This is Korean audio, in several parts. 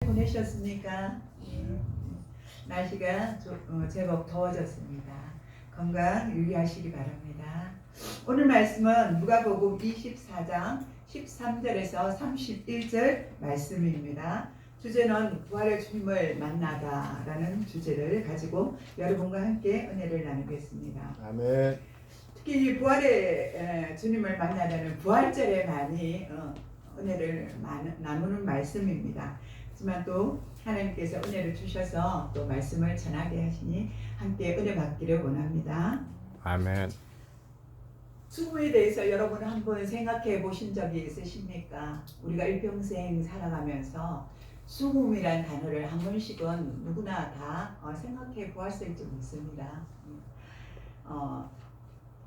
보내셨습니까? 예. 날씨가 제법 더워졌습니다. 건강 유의하시기 바랍니다. 오늘 말씀은 누가복음 24장 13절에서 31절 말씀입니다. 주제는 부활의 주님을 만나다라는 주제를 가지고 여러분과 함께 은혜를 나누겠습니다. 아멘. 특히 부활의 주님을 만나다는 부활절에 많이 은혜를 나누는 말씀입니다. 하지만 또 하나님께서 은혜를 주셔서 또 말씀을 전하게 하시니 함께 은혜 받기를 원합니다. 아멘. 죽음에 대해서 여러분 한번 생각해 보신 적이 있으십니까? 우리가 일평생 살아가면서 죽음이란 단어를 한 번씩은 누구나 다 생각해 보았을 줄 믿습니다.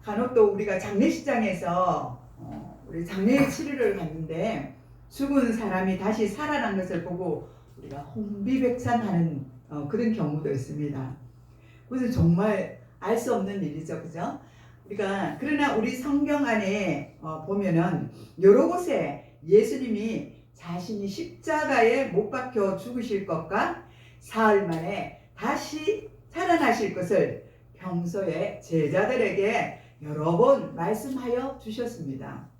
간혹 또 우리가 장례식장에서 우리 장례 치료를 갔는데 죽은 사람이 다시 살아난 것을 보고 우리가 혼비백산하는 그런 경우도 있습니다. 그것은 정말 알 수 없는 일이죠, 그죠? 그러나 우리 성경 안에 보면은 여러 곳에 예수님이 자신이 십자가에 못 박혀 죽으실 것과 사흘 만에 다시 살아나실 것을 평소에 제자들에게 여러 번 말씀하여 주셨습니다.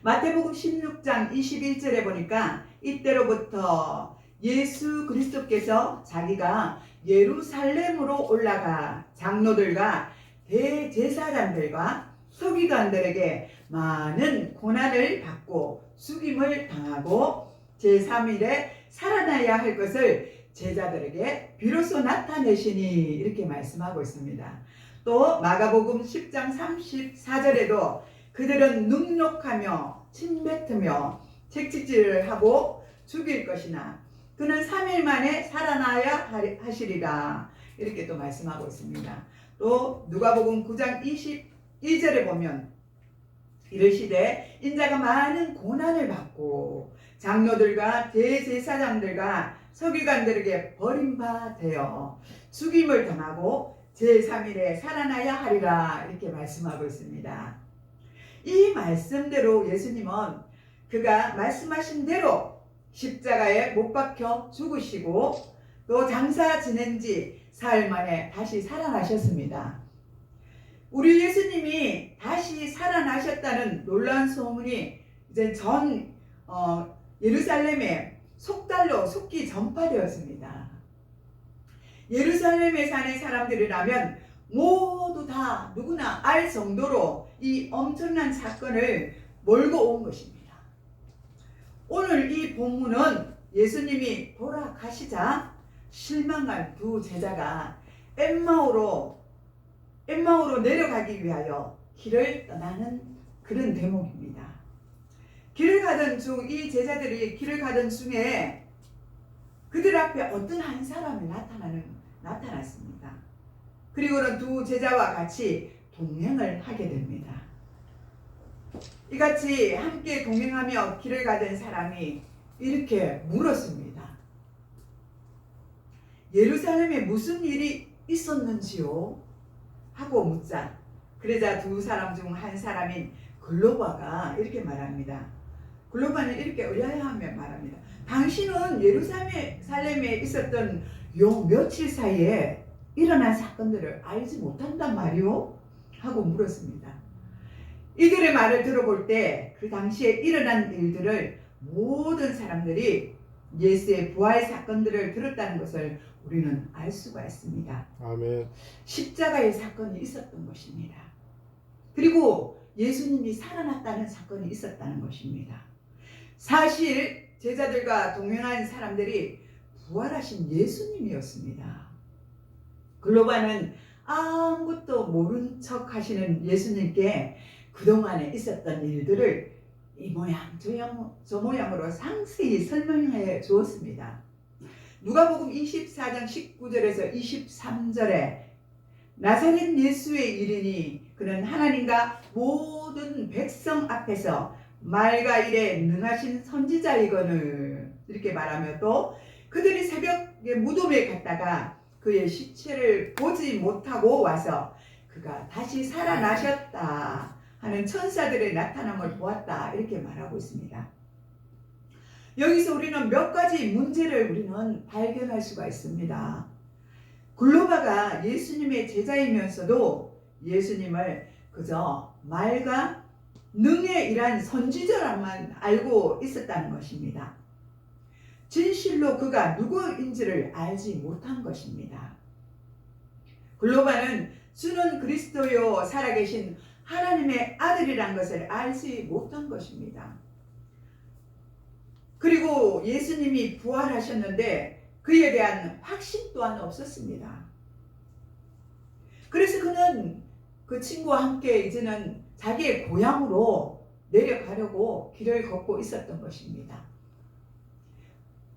마태복음 16장 21절에 보니까 이때로부터 예수 그리스도께서 자기가 예루살렘으로 올라가 장로들과 대제사장들과 서기관들에게 많은 고난을 받고 죽임을 당하고 제3일에 살아나야 할 것을 제자들에게 비로소 나타내시니 이렇게 말씀하고 있습니다. 또 마가복음 10장 34절에도 그들은 능욕하며 침뱉으며 채찍질을 하고 죽일 것이나 그는 3일 만에 살아나야 하시리라 이렇게 또 말씀하고 있습니다. 또 누가복음 9장 22절에 보면 이르시되 인자가 많은 고난을 받고 장로들과 대제사장들과 서기관들에게 버림받아 죽임을 당하고 제3일에 살아나야 하리라 이렇게 말씀하고 있습니다. 이 말씀대로 예수님은 그가 말씀하신 대로 십자가에 못 박혀 죽으시고 또 장사 지낸 지 사흘 만에 다시 살아나셨습니다. 우리 예수님이 다시 살아나셨다는 놀라운 소문이 이제 전 예루살렘에 속달로 속기 전파되었습니다. 예루살렘에 사는 사람들이라면 모두 다 누구나 알 정도로 이 엄청난 사건을 몰고 온 것입니다. 오늘 이 본문은 예수님이 돌아가시자 실망한 두 제자가 엠마오로 내려가기 위하여 길을 떠나는 그런 대목입니다. 이 제자들이 길을 가던 중에 그들 앞에 어떤 한 사람이 나타났습니다. 그리고는 두 제자와 같이 동행을 하게 됩니다. 이같이 함께 동행하며 길을 가던 사람이 이렇게 물었습니다. 예루살렘에 무슨 일이 있었는지요? 하고 묻자 그러자 두 사람 중 한 사람인 글로바가 이렇게 말합니다. 글로바는 이렇게 의아해하며 말합니다. 당신은 예루살렘에 있었던 요 며칠 사이에 일어난 사건들을 알지 못한단 말이오? 하고 물었습니다. 이들의 말을 들어볼 때 그 당시에 일어난 일들을 모든 사람들이 예수의 부활 사건들을 들었다는 것을 우리는 알 수가 있습니다. 아멘. 십자가의 사건이 있었던 것입니다. 그리고 예수님이 살아났다는 사건이 있었다는 것입니다. 사실 제자들과 동행한 사람들이 부활하신 예수님이었습니다. 글로바는 아무것도 모른 척 하시는 예수님께 그동안에 있었던 일들을 이 모양 저 모양으로 상세히 설명해 주었습니다. 누가복음 24장 19절에서 23절에 나사렛 예수의 일이니 그는 하나님과 모든 백성 앞에서 말과 일에 능하신 선지자이거늘 이렇게 말하며 또 그들이 새벽에 무덤에 갔다가 그의 시체를 보지 못하고 와서 그가 다시 살아나셨다 하는 천사들의 나타남을 보았다 이렇게 말하고 있습니다. 여기서 우리는 몇 가지 문제를 우리는 발견할 수가 있습니다. 글로바가 예수님의 제자이면서도 예수님을 그저 말과 능에 일한 선지자라만 알고 있었다는 것입니다. 진실로 그가 누구인지를 알지 못한 것입니다. 글로바는 주는 그리스도요 살아계신 하나님의 아들이란 것을 알지 못한 것입니다. 그리고 예수님이 부활하셨는데 그에 대한 확신 또한 없었습니다. 그래서 그는 그 친구와 함께 이제는 자기의 고향으로 내려가려고 길을 걷고 있었던 것입니다.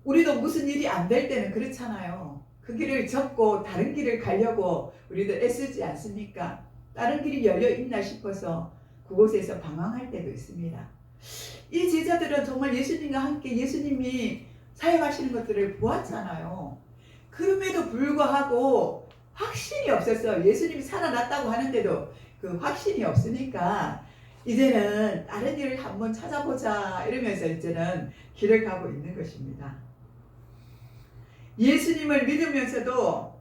우리도 무슨 일이 안 될 때는 그렇잖아요. 그 길을 접고 다른 길을 가려고 우리도 애쓰지 않습니까? 다른 길이 열려 있나 싶어서 그곳에서 방황할 때도 있습니다. 이 제자들은 정말 예수님과 함께 예수님이 사역하시는 것들을 보았잖아요. 그럼에도 불구하고 확신이 없었어요. 예수님이 살아났다고 하는데도 그 확신이 없으니까 이제는 다른 일을 한번 찾아보자 이러면서 이제는 길을 가고 있는 것입니다. 예수님을 믿으면서도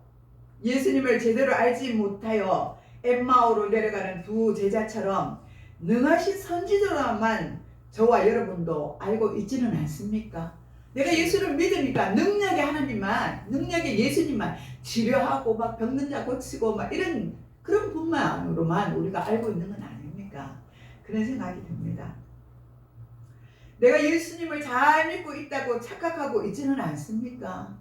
예수님을 제대로 알지 못하여 엠마오로 내려가는 두 제자처럼 능하신 선지자만 저와 여러분도 알고 있지는 않습니까? 내가 예수를 믿으니까 능력의 하나님만, 능력의 예수님만 치료하고 막 병든 자 고치고 막 이런 그런 분만으로만 우리가 알고 있는 건 아닙니까? 그런 생각이 듭니다. 내가 예수님을 잘 믿고 있다고 착각하고 있지는 않습니까?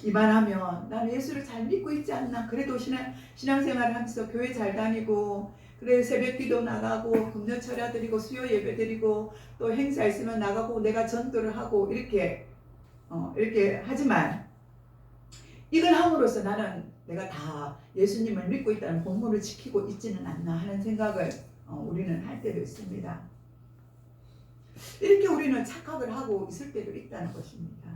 이만하면 나는 예수를 잘 믿고 있지 않나? 그래도 신앙생활을 하면서 교회 잘 다니고 그래 새벽기도 나가고 금요철야 드리고 수요 예배 드리고 또 행사 있으면 나가고 내가 전도를 하고 이렇게 하지만 이걸 함으로써 나는 내가 다 예수님을 믿고 있다는 본분을 지키고 있지는 않나 하는 생각을 우리는 할 때도 있습니다. 이렇게 우리는 착각을 하고 있을 때도 있다는 것입니다.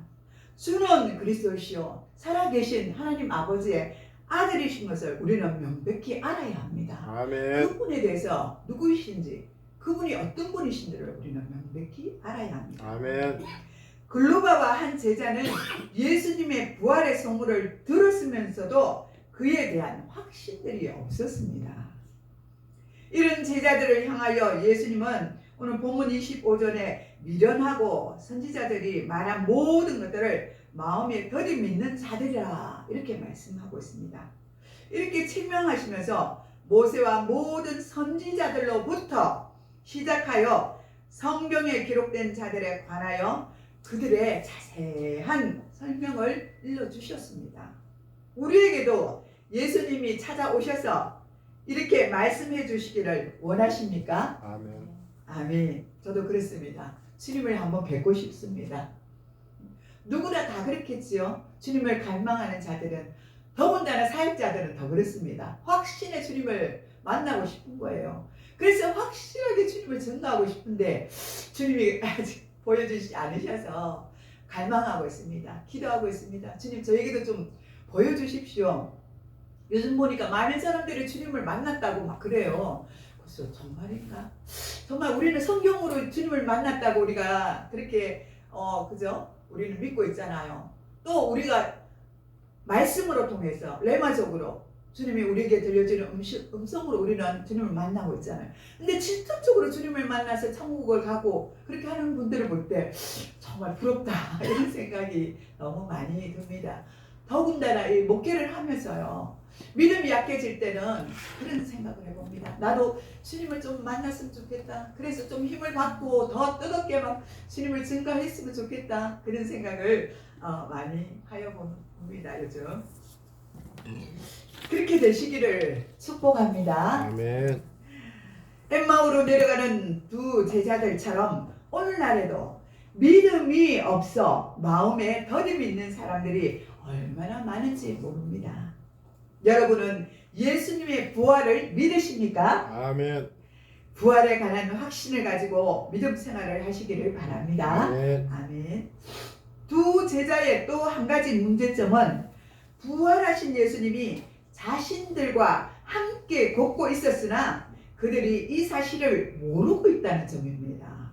주는 그리스도시요 살아계신 하나님 아버지의 아들이신 것을 우리는 명백히 알아야 합니다. 아멘. 그분에 대해서 누구이신지 그분이 어떤 분이신지를 우리는 명백히 알아야 합니다. 아멘. 글로바와 한 제자는 예수님의 부활의 소문을 들었으면서도 그에 대한 확신들이 없었습니다. 이런 제자들을 향하여 예수님은 오늘 본문 25절에 미련하고 선지자들이 말한 모든 것들을 마음에 더디 믿는 자들이라 이렇게 말씀하고 있습니다. 이렇게 책명하시면서 모세와 모든 선지자들로부터 시작하여 성경에 기록된 자들에 관하여 그들의 자세한 설명을 일러주셨습니다. 우리에게도 예수님이 찾아오셔서 이렇게 말씀해 주시기를 원하십니까? 아멘. 아멘. 저도 그렇습니다. 주님을 한번 뵙고 싶습니다. 누구나 다 그렇겠지요. 주님을 갈망하는 자들은 더군다나 사역자들은 더 그렇습니다. 확신의 주님을 만나고 싶은 거예요. 그래서 확실하게 주님을 전가하고 싶은데 주님이 아직 보여주시지 않으셔서 갈망하고 있습니다. 기도하고 있습니다. 주님 저에게도 좀 보여주십시오. 요즘 보니까 많은 사람들이 주님을 만났다고 막 그래요. 그래서 정말인가? 정말 우리는 성경으로 주님을 만났다고 우리가 그렇게 그죠? 우리는 믿고 있잖아요. 또 우리가 말씀으로 통해서 레마적으로 주님이 우리에게 들려주는 음성으로 우리는 주님을 만나고 있잖아요. 근데 직접적으로 주님을 만나서 천국을 가고 그렇게 하는 분들을 볼 때 정말 부럽다 이런 생각이 너무 많이 듭니다. 더군다나 이 목회를 하면서요. 믿음이 약해질 때는 그런 생각을 해봅니다. 나도 주님을 좀 만났으면 좋겠다. 그래서 좀 힘을 받고 더 뜨겁게 막 주님을 증거했으면 좋겠다. 그런 생각을 많이 하여 봅니다. 요즘. 그렇게 되시기를 축복합니다. 아멘. 엠마오로 내려가는 두 제자들처럼 오늘날에도 믿음이 없어 마음에 더디 있는 사람들이 얼마나 많은지 모릅니다. 여러분은 예수님의 부활을 믿으십니까? 아멘. 부활에 관한 확신을 가지고 믿음 생활을 하시기를 바랍니다. 아멘. 아멘. 두 제자의 또 한 가지 문제점은 부활하신 예수님이 자신들과 함께 걷고 있었으나 그들이 이 사실을 모르고 있다는 점입니다.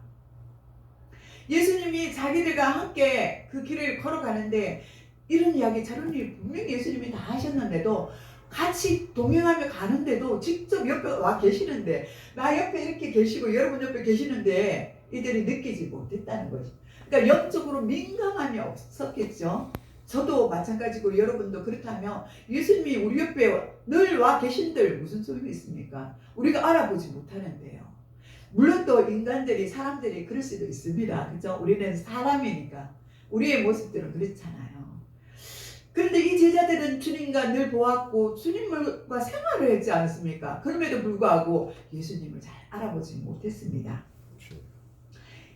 예수님이 자기들과 함께 그 길을 걸어가는데 이런 이야기 저런 일 분명히 예수님이 다 하셨는데도 같이 동행하며 가는데도 직접 옆에 와 계시는데 나 옆에 이렇게 계시고 여러분 옆에 계시는데 이들이 느끼지 못했다는 것이. 그러니까 영적으로 민감함이 없었겠죠. 저도 마찬가지고 여러분도 그렇다면 예수님이 우리 옆에 늘 와 계신들 무슨 소용이 있습니까? 우리가 알아보지 못하는데요. 물론 또 인간들이 사람들이 그럴 수도 있습니다. 그죠? 우리는 사람이니까 우리의 모습들은 그렇잖아요. 그런데 이 제자들은 주님과 늘 보았고 주님과 생활을 했지 않습니까? 그럼에도 불구하고 예수님을 잘 알아보지 못했습니다.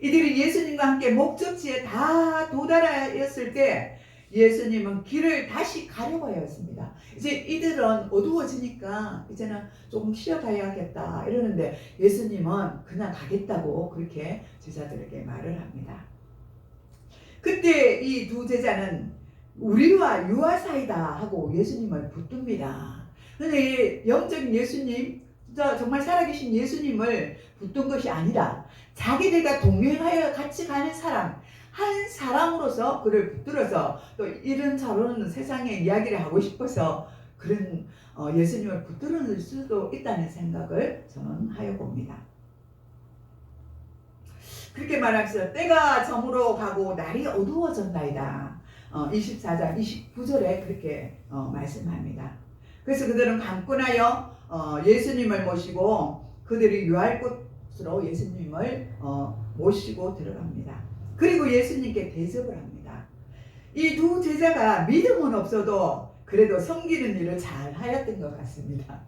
이들이 예수님과 함께 목적지에 다 도달하였을 때 예수님은 길을 다시 가려고 하였습니다. 이제 이들은 어두워지니까 이제는 조금 쉬어가야겠다 이러는데 예수님은 그냥 가겠다고 그렇게 제자들에게 말을 합니다. 그때 이 두 제자는 우리와 유아 사이다 하고 예수님을 붙듭니다. 그런데 영적인 예수님, 정말 살아계신 예수님을 붙든 것이 아니라 자기들과 동행하여 같이 가는 사람, 한 사람으로서 그를 붙들어서 또 이런저런 세상의 이야기를 하고 싶어서 그런 예수님을 붙들을 수도 있다는 생각을 저는 하여 봅니다. 그렇게 말하면서 때가 저물어 가고 날이 어두워졌나이다. 24장 29절에 그렇게 말씀합니다. 그래서 그들은 강권하여 예수님을 모시고 그들이 유할 곳으로 예수님을 모시고 들어갑니다. 그리고 예수님께 대접을 합니다. 이 두 제자가 믿음은 없어도 그래도 섬기는 일을 잘 하였던 것 같습니다.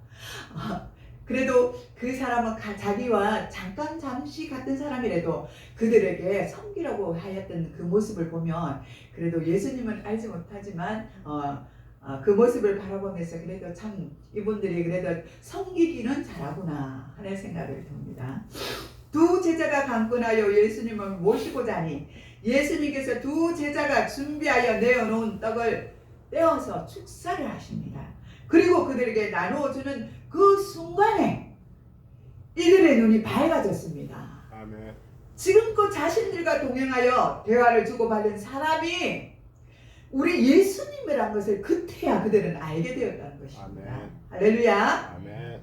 그래도 그 사람은 자기와 잠시 같은 사람이라도 그들에게 섬기라고 하였던 그 모습을 보면 그래도 예수님은 알지 못하지만 그 모습을 바라보면서 그래도 참 이분들이 그래도 섬기기는 잘하구나 하는 생각을 듭니다. 두 제자가 강권하여 예수님을 모시고자 하니 예수님께서 두 제자가 준비하여 내어놓은 떡을 떼어서 축사를 하십니다. 그리고 그들에게 나누어 주는 그 순간에 이들의 눈이 밝아졌습니다. 아멘. 지금껏 자신들과 동행하여 대화를 주고받은 사람이 우리 예수님이란 것을 그때야 그들은 알게 되었다는 것입니다. 아멘. 할렐루야. 아멘.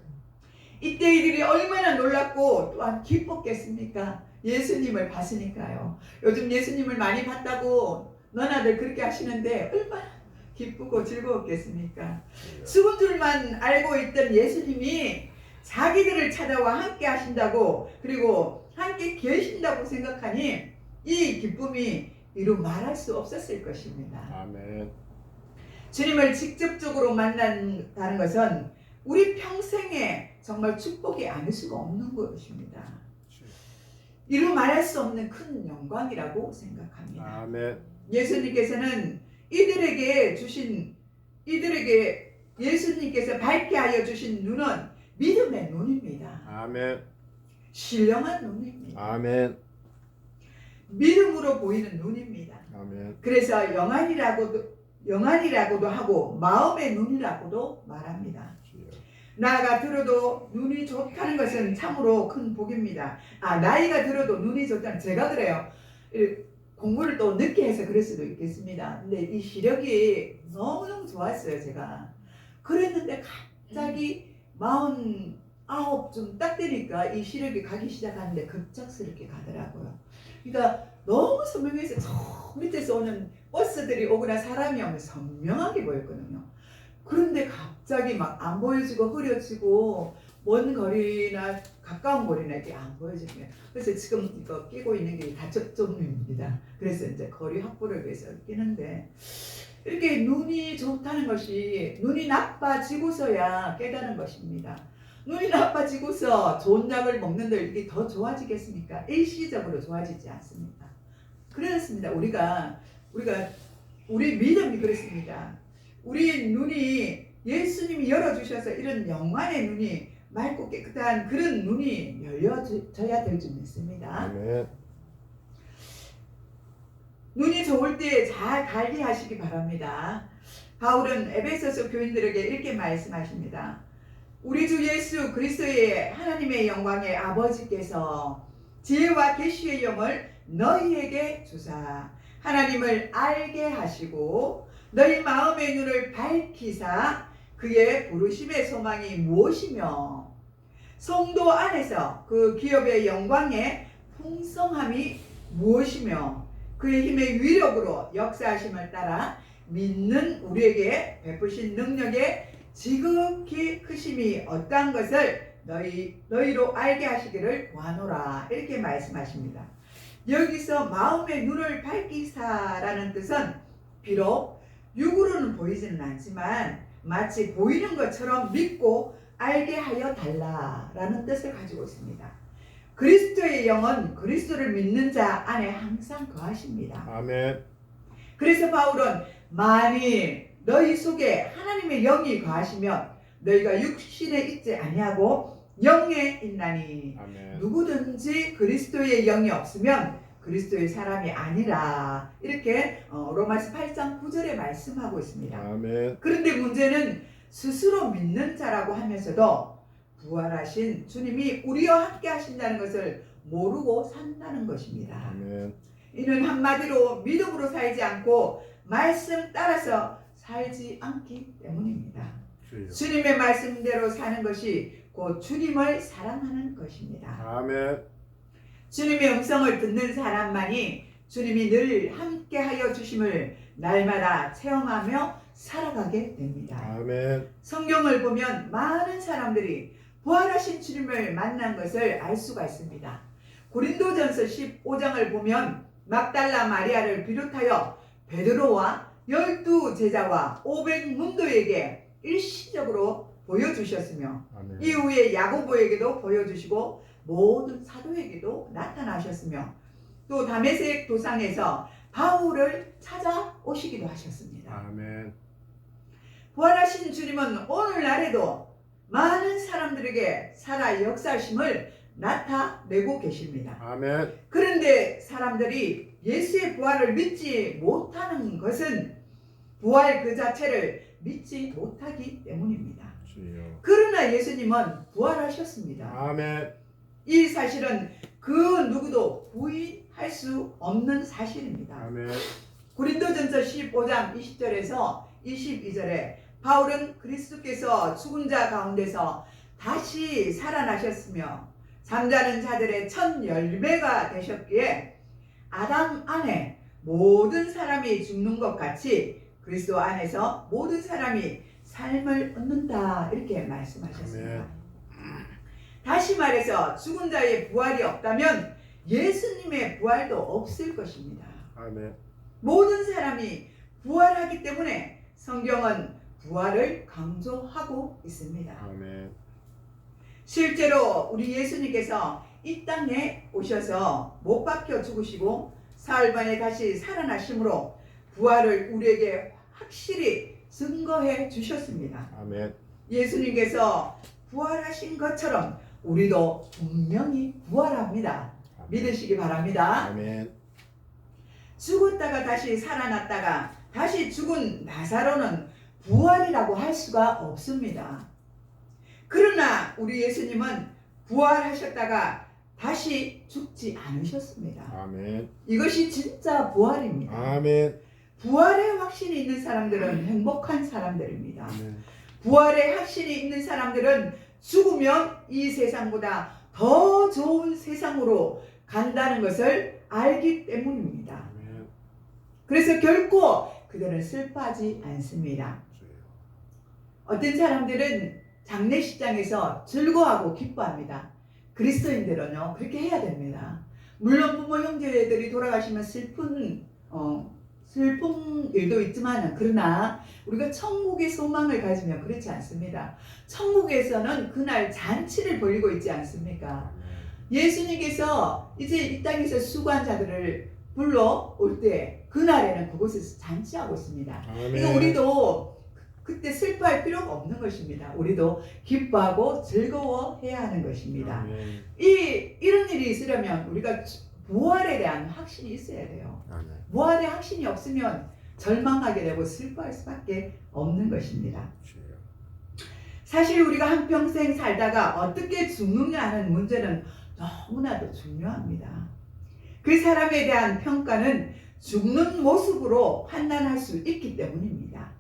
이때 이들이 얼마나 놀랍고 또한 기뻤겠습니까? 예수님을 봤으니까요. 요즘 예수님을 많이 봤다고 너나들 그렇게 하시는데 얼마나 기쁘고 즐거웠겠습니까? 죽은 줄만 알고 있던 예수님이 자기들을 찾아와 함께 하신다고 그리고 함께 계신다고 생각하니 이 기쁨이 이루 말할 수 없었을 것입니다. 아멘. 주님을 직접적으로 만난다는 것은 우리 평생에 정말 축복이 아닐 수가 없는 것입니다. 이루 말할 수 없는 큰 영광이라고 생각합니다. 아멘. 예수님께서는 이들에게 예수님께서 밝게 하여 주신 눈은 믿음의 눈입니다. 아멘. 신령한 눈입니다. 아멘. 믿음으로 보이는 눈입니다. 아멘. 그래서 영안이라고도 하고 마음의 눈이라고도 말합니다. 나이가 들어도 눈이 좋다는 것은 참으로 큰 복입니다. 나이가 들어도 눈이 좋다는, 제가 그래요. 공부를 또 늦게 해서 그럴 수도 있겠습니다. 근데 이 시력이 너무너무 좋았어요, 제가. 그랬는데 갑자기 49쯤 딱 되니까 이 시력이 가기 시작하는데 급작스럽게 가더라고요. 그러니까 너무 선명해서 저 밑에서 오는 버스들이 오거나 사람이 오면 선명하게 보였거든요. 그런데 갑자기 막 안 보여지고 흐려지고 먼 거리나 가까운 거리나 이게 안 보여지네요. 그래서 지금 이거 끼고 있는 게 다초점입니다. 그래서 이제 거리 확보를 위해서 끼는데 이렇게 눈이 좋다는 것이 눈이 나빠지고서야 깨닫는 것입니다. 눈이 나빠지고서 좋은 약을 먹는데 이게 더 좋아지겠습니까? 일시적으로 좋아지지 않습니다. 그렇습니다. 우리 믿음이 그렇습니다. 우리 눈이 예수님이 열어주셔서 이런 영광의 눈이 맑고 깨끗한 그런 눈이 열려져야 될 줄 믿습니다. 아멘. 눈이 좋을 때 잘 관리하시기 바랍니다. 바울은 에베소서 교인들에게 이렇게 말씀하십니다. 우리 주 예수 그리스도의 하나님의 영광의 아버지께서 지혜와 계시의 영을 너희에게 주사 하나님을 알게 하시고 너희 마음의 눈을 밝히사 그의 부르심의 소망이 무엇이며 성도 안에서 그 기업의 영광의 풍성함이 무엇이며 그의 힘의 위력으로 역사하심을 따라 믿는 우리에게 베푸신 능력의 지극히 크심이 어떠한 것을 너희로 알게 하시기를 구하노라 이렇게 말씀하십니다. 여기서 마음의 눈을 밝히사라는 뜻은 비록 육으로는 보이지는 않지만 마치 보이는 것처럼 믿고 알게 하여 달라라는 뜻을 가지고 있습니다. 그리스도의 영은 그리스도를 믿는 자 안에 항상 거하십니다. 아멘. 그래서 바울은 만일 너희 속에 하나님의 영이 거하시면 너희가 육신에 있지 아니하고 영에 있나니 아멘. 누구든지 그리스도의 영이 없으면 그리스도의 사람이 아니라 이렇게 로마서 8장 9절에 말씀하고 있습니다. 아멘. 그런데 문제는 스스로 믿는 자라고 하면서도 부활하신 주님이 우리와 함께 하신다는 것을 모르고 산다는 것입니다. 아멘. 이는 한마디로 믿음으로 살지 않고 말씀 따라서 살지 않기 때문입니다. 주여. 주님의 말씀대로 사는 것이 곧 주님을 사랑하는 것입니다. 아멘. 주님의 음성을 듣는 사람만이 주님이 늘 함께하여 주심을 날마다 체험하며 살아가게 됩니다. 아멘. 성경을 보면 많은 사람들이 부활하신 주님을 만난 것을 알 수가 있습니다. 고린도전서 15장을 보면 막달라 마리아를 비롯하여 베드로와 12제자와 500문도에게 일시적으로 보여주셨으며 아멘. 이후에 야고보에게도 보여주시고 모든 사도에게도 나타나셨으며 또 다메섹 도상에서 바울을 찾아오시기도 하셨습니다. 아멘. 부활하신 주님은 오늘날에도 많은 사람들에게 살아 역사심을 나타내고 계십니다. 아멘. 그런데 사람들이 예수의 부활을 믿지 못하는 것은 부활 그 자체를 믿지 못하기 때문입니다. 주여. 그러나 예수님은 부활하셨습니다. 아멘. 이 사실은 그 누구도 부인할 수 없는 사실입니다. 아멘. 고린도전서 15장 20절에서 22절에 바울은 그리스도께서 죽은 자 가운데서 다시 살아나셨으며 잠자는 자들의 첫 열매가 되셨기에 아담 안에 모든 사람이 죽는 것 같이 그리스도 안에서 모든 사람이 삶을 얻는다 이렇게 말씀하셨습니다. 아멘. 다시 말해서 죽은 자의 부활이 없다면 예수님의 부활도 없을 것입니다. 아멘. 모든 사람이 부활하기 때문에 성경은 부활을 강조하고 있습니다. 아멘. 실제로 우리 예수님께서 이 땅에 오셔서 못 박혀 죽으시고 사흘 만에 다시 살아나심으로 부활을 우리에게 확실히 증거해 주셨습니다. 아멘. 예수님께서 부활하신 것처럼 우리도 분명히 부활합니다. 믿으시기 바랍니다. 아멘. 죽었다가 다시 살아났다가 다시 죽은 나사로는 부활이라고 할 수가 없습니다. 그러나 우리 예수님은 부활하셨다가 다시 죽지 않으셨습니다. 아멘. 이것이 진짜 부활입니다. 아멘. 부활의 확신이 있는 사람들은 행복한 사람들입니다. 아멘. 부활의 확신이 있는 사람들은 죽으면 이 세상보다 더 좋은 세상으로 간다는 것을 알기 때문입니다. 아멘. 그래서 결코 그들은 슬퍼하지 않습니다. 주여. 어떤 사람들은 장례식장에서 즐거워하고 기뻐합니다. 그리스도인들은요 그렇게 해야 됩니다. 물론 부모 형제들이 돌아가시면 슬픈 일도 있지만 그러나 우리가 천국의 소망을 가지면 그렇지 않습니다. 천국에서는 그날 잔치를 벌이고 있지 않습니까? 예수님께서 이제 이 땅에서 수고한 자들을 불러올 때 그날에는 그곳에서 잔치하고 있습니다. 그러니까 우리도 그때 슬퍼할 필요가 없는 것입니다. 우리도 기뻐하고 즐거워해야 하는 것입니다. 아멘. 이런 일이 있으려면 우리가 부활에 대한 확신이 있어야 돼요. 아멘. 부활의 확신이 없으면 절망하게 되고 슬퍼할 수밖에 없는 것입니다. 주여. 사실 우리가 한평생 살다가 어떻게 죽느냐 하는 문제는 너무나도 중요합니다. 그 사람에 대한 평가는 죽는 모습으로 판단할 수 있기 때문입니다.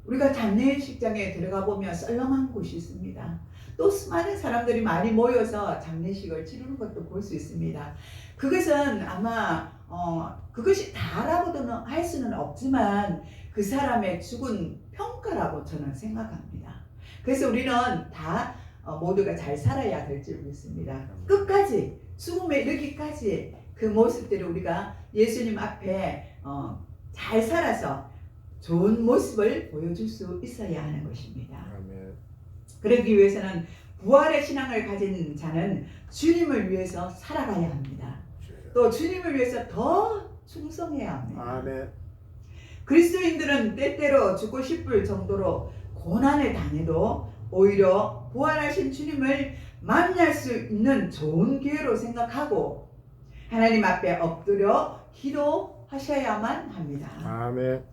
우리가 장례식장에 들어가 보면 썰렁한 곳이 있습니다. 또 수많은 사람들이 많이 모여서 장례식을 치르는 것도 볼 수 있습니다. 그것은 아마 그것이 다라고는 할 수는 없지만 그 사람의 죽은 평가라고 저는 생각합니다. 그래서 우리는 다 모두가 잘 살아야 될 줄 믿습니다. 끝까지 죽음에 이르기까지 그 모습들을 우리가 예수님 앞에 잘 살아서 좋은 모습을 보여줄 수 있어야 하는 것입니다. 아멘. 그러기 위해서는 부활의 신앙을 가진 자는 주님을 위해서 살아가야 합니다. 또 주님을 위해서 더 충성해야 합니다. 아멘. 그리스도인들은 때때로 죽고 싶을 정도로 고난을 당해도 오히려 부활하신 주님을 만날 수 있는 좋은 기회로 생각하고 하나님 앞에 엎드려 기도하셔야만 합니다. 아멘.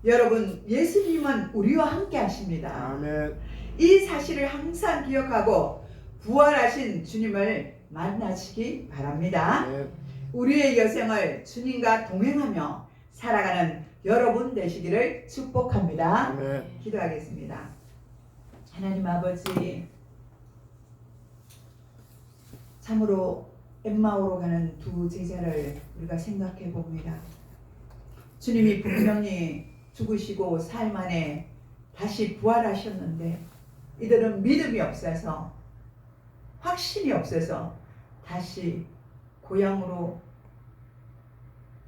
여러분, 예수님은 우리와 함께 하십니다. 아멘. 이 사실을 항상 기억하고 부활하신 주님을 만나시기 바랍니다. 아멘. 우리의 여생을 주님과 동행하며 살아가는 여러분 되시기를 축복합니다. 아멘. 기도하겠습니다. 하나님 아버지, 참으로 엠마오로 가는 두 제자를 우리가 생각해 봅니다. 주님이 분명히 죽으시고 사흘 만에 다시 부활하셨는데 이들은 믿음이 없어서, 확신이 없어서 다시 고향으로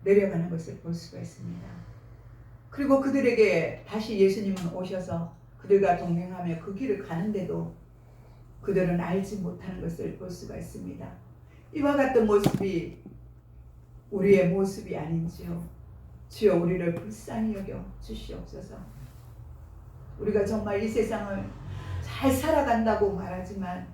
내려가는 것을 볼 수가 있습니다. 그리고 그들에게 다시 예수님은 오셔서 그들과 동행하며 그 길을 가는데도 그들은 알지 못하는 것을 볼 수가 있습니다. 이와 같은 모습이 우리의 모습이 아닌지요. 주여, 우리를 불쌍히 여겨 주시옵소서. 우리가 정말 이 세상을 잘 살아간다고 말하지만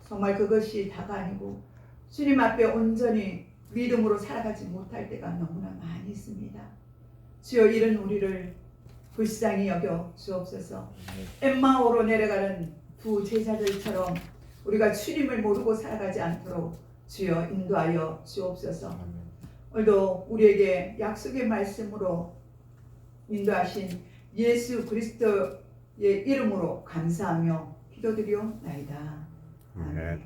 정말 그것이 다가 아니고 주님 앞에 온전히 믿음으로 살아가지 못할 때가 너무나 많이 있습니다. 주여, 이런 우리를 불쌍히 여겨 주옵소서. 엠마오로 내려가는 두 제자들처럼 우리가 주님을 모르고 살아가지 않도록 주여 인도하여 주옵소서. 오늘도 우리에게 약속의 말씀으로 인도하신 예수 그리스도의 이름으로 감사하며 기도드리옵나이다. 아멘.